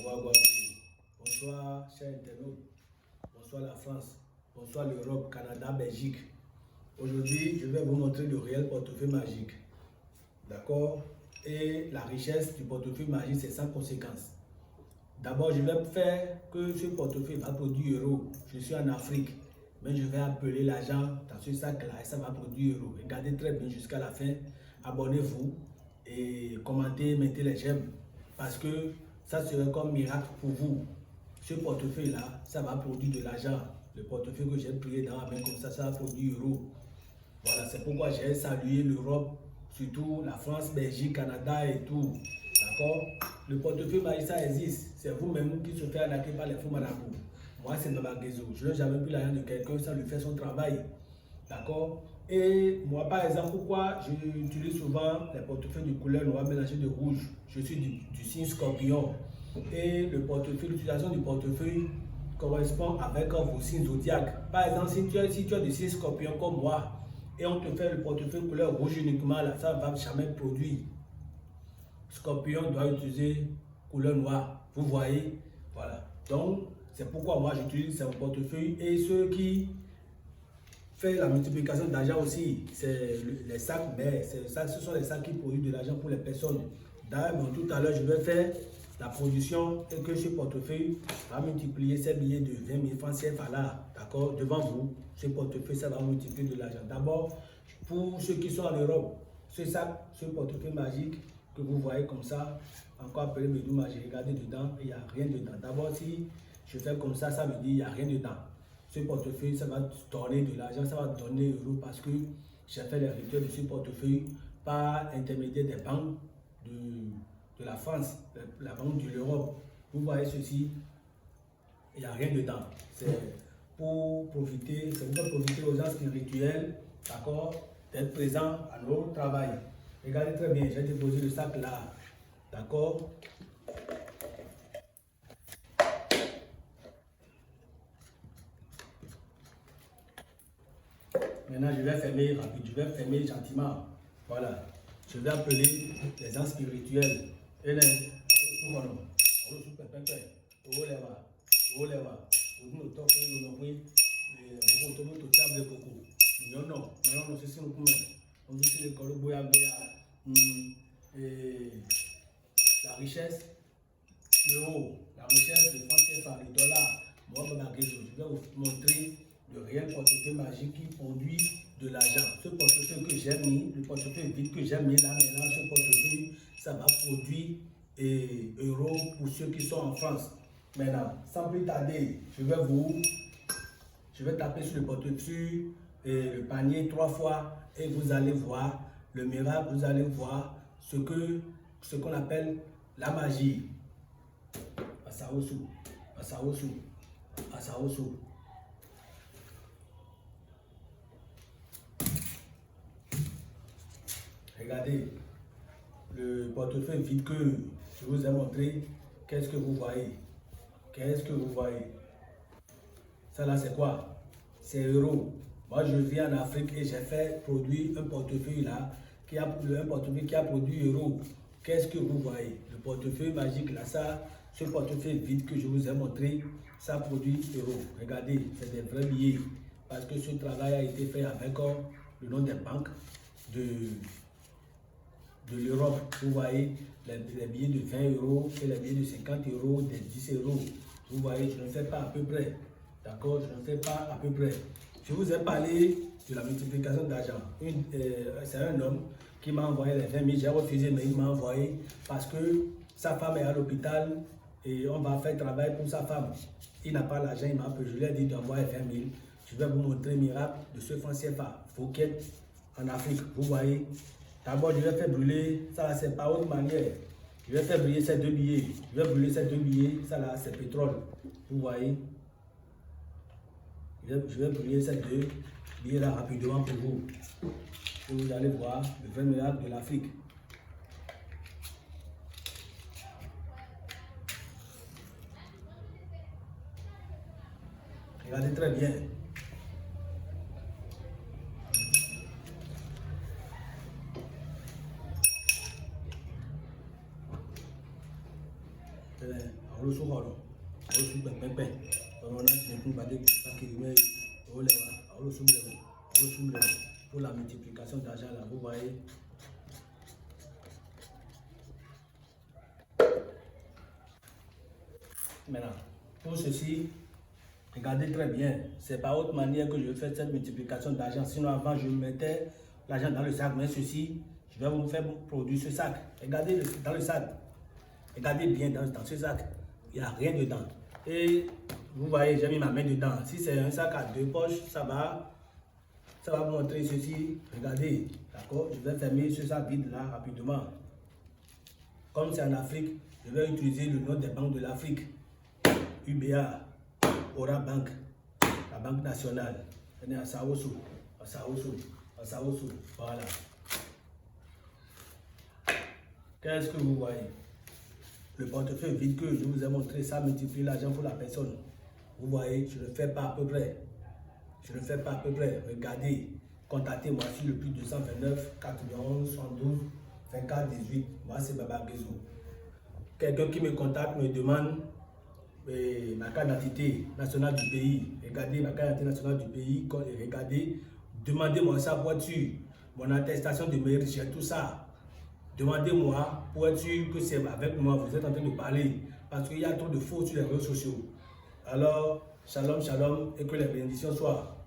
Bonsoir Guadeloupe. Bonsoir chers internautes. Bonsoir la France. Bonsoir l'Europe, Canada, Belgique. Aujourd'hui, je vais vous montrer le réel portefeuille magique. D'accord? Et la richesse du portefeuille magique, c'est sans conséquence. D'abord, je vais faire que ce portefeuille va produire euros. Je suis en Afrique, mais je vais appeler l'argent dans ce sac-là et ça va produire euros. Regardez très bien jusqu'à la fin. Abonnez-vous et commentez, mettez les j'aime. Parce que ça serait comme miracle pour vous. Ce portefeuille-là, ça va produire de l'argent. Le portefeuille que j'ai plié dans la main comme ça va produire euros. Voilà, c'est pourquoi j'ai salué l'Europe, surtout la France, Belgique, Canada et tout. D'accord? Le portefeuille magique, ça existe. C'est vous-même qui se fait arnaquer par les faux marabouts. Moi, c'est Baba Guézo. Je n'ai jamais pris l'argent de quelqu'un sans lui faire son travail. D'accord? Et moi, par exemple, pourquoi j'utilise souvent les portefeuilles de couleur noire mélangées de rouge? Je suis du signe Scorpion. Et le portefeuille, l'utilisation du portefeuille correspond avec vos signes zodiaques. Par exemple, si tu as des signes Scorpion comme moi, et on te fait le portefeuille couleur rouge uniquement, là, ça ne va jamais produire. Scorpion doit utiliser couleur noire. Vous voyez? Voilà. Donc, c'est pourquoi moi j'utilise ce portefeuille. Et ceux qui font la multiplication d'argent aussi, c'est les sacs, mais ce sont les sacs qui produisent de l'argent pour les personnes. D'ailleurs, tout à l'heure, je vais faire la production et que ce portefeuille va multiplier ces billets de 20 000 francs CFA là, d'accord, devant vous. Ce portefeuille, ça va multiplier de l'argent. D'abord, pour ceux qui sont en Europe, ce sac, ce portefeuille magique que vous voyez comme ça, encore appelé Bédou magique, regardez dedans, il n'y a rien dedans. D'abord, si je fais comme ça veut dire qu'il n'y a rien dedans. Ce portefeuille, ça va donner de l'argent, ça va donner euros parce que j'ai fait les rituels de ce portefeuille par intermédiaire des banques de la France, la banque de l'Europe. Vous voyez ceci, il n'y a rien dedans. C'est pour profiter, c'est pour profiter aux gens spirituels, d'accord, d'être présent à nos travail. Regardez très bien, j'ai déposé le sac là, d'accord. Maintenant, je vais fermer rapide, je vais fermer gentiment. Voilà. Je vais appeler les gens spirituels. Et les la richesse, l'euro, la richesse de francs CFA, le dollar. Moi, je vais vous montrer le réel portefeuille magique qui produit de l'argent. Ce portefeuille que j'ai mis, le portefeuille vide que j'ai mis là maintenant, ce portefeuille, ça va produire euros pour ceux qui sont en France. Maintenant, sans plus tarder, je vais taper sur le portefeuille et le panier 3 fois et vous allez voir le miracle, vous allez voir ce qu'on appelle la magie. Asaosu, Asaosu, Asaosu. Regardez le portefeuille vide que je vous ai montré. Qu'est-ce que vous voyez? Qu'est-ce que vous voyez? Ça là, c'est quoi? C'est euros. Moi, je vis en Afrique et j'ai fait produire un portefeuille là, un portefeuille qui a produit euros. Qu'est-ce que vous voyez? Le portefeuille magique là, ce portefeuille vide que je vous ai montré, ça produit euros. Regardez, c'est des vrais billets. Parce que ce travail a été fait avec le nom des banques de l'Europe. Vous voyez, les billets de 20 euros et les billets de 50 euros, des 10 euros. Vous voyez, je ne fais pas à peu près. D'accord, je ne fais pas à peu près. Je vous ai parlé de la multiplication d'argent. C'est un homme qui m'a envoyé les 20 000. J'ai refusé, mais il m'a envoyé parce que sa femme est à l'hôpital et on va faire travail pour sa femme. Il n'a pas l'argent, il m'a appelé. Je lui ai dit d'envoyer 20 000. Je vais vous montrer le miracle de ce franc CFA. Fouquet en Afrique. Vous voyez. D'abord, je vais faire brûler. Ça, c'est pas autre manière. Je vais faire brûler ces deux billets. Je vais brûler ces deux billets. Ça, là, c'est pétrole. Vous voyez. Je vais brûler ces deux billets là rapidement pour vous. Et vous allez voir le vrai miracle de l'Afrique. Regardez très bien. le soir, on le soupe pépé. On a une bade qui met au lait, on le soupe pour la multiplication d'argent là, vous voyez. Maintenant, pour ceci, regardez très bien, c'est par autre manière que je fais cette multiplication d'argent. Sinon, avant, je mettais l'argent dans le sac, mais ceci, je vais vous faire produire ce sac. Regardez dans le sac, regardez bien dans ce sac, il n'y a rien dedans. Et vous voyez, j'ai mis ma main dedans. Si c'est un sac à 2 poches, ça va vous montrer ceci. Regardez, d'accord? Je vais fermer ce sac vide là rapidement. Comme c'est en Afrique, je vais utiliser le nom des banques de l'Afrique. UBA, Ora Bank, la Banque nationale. On est à Saoso, voilà. Qu'est-ce que vous voyez? Le portefeuille vide que je vous ai montré, ça multiplie l'argent pour la personne. Vous voyez, je ne le fais pas à peu près. Regardez, contactez-moi sur le plus 229 91 72 24 18. Moi, c'est Baba Guézo. Quelqu'un qui me contacte me demande ma carte d'identité nationale du pays. Regardez ma carte d'identité nationale du pays. Regardez, demandez-moi sa voiture, mon attestation de mérite, j'ai tout ça. Demandez-moi pour être sûr que c'est avec moi, vous êtes en train de parler. Parce qu'il y a trop de faux sur les réseaux sociaux. Alors, shalom, shalom, et que les bénédictions soient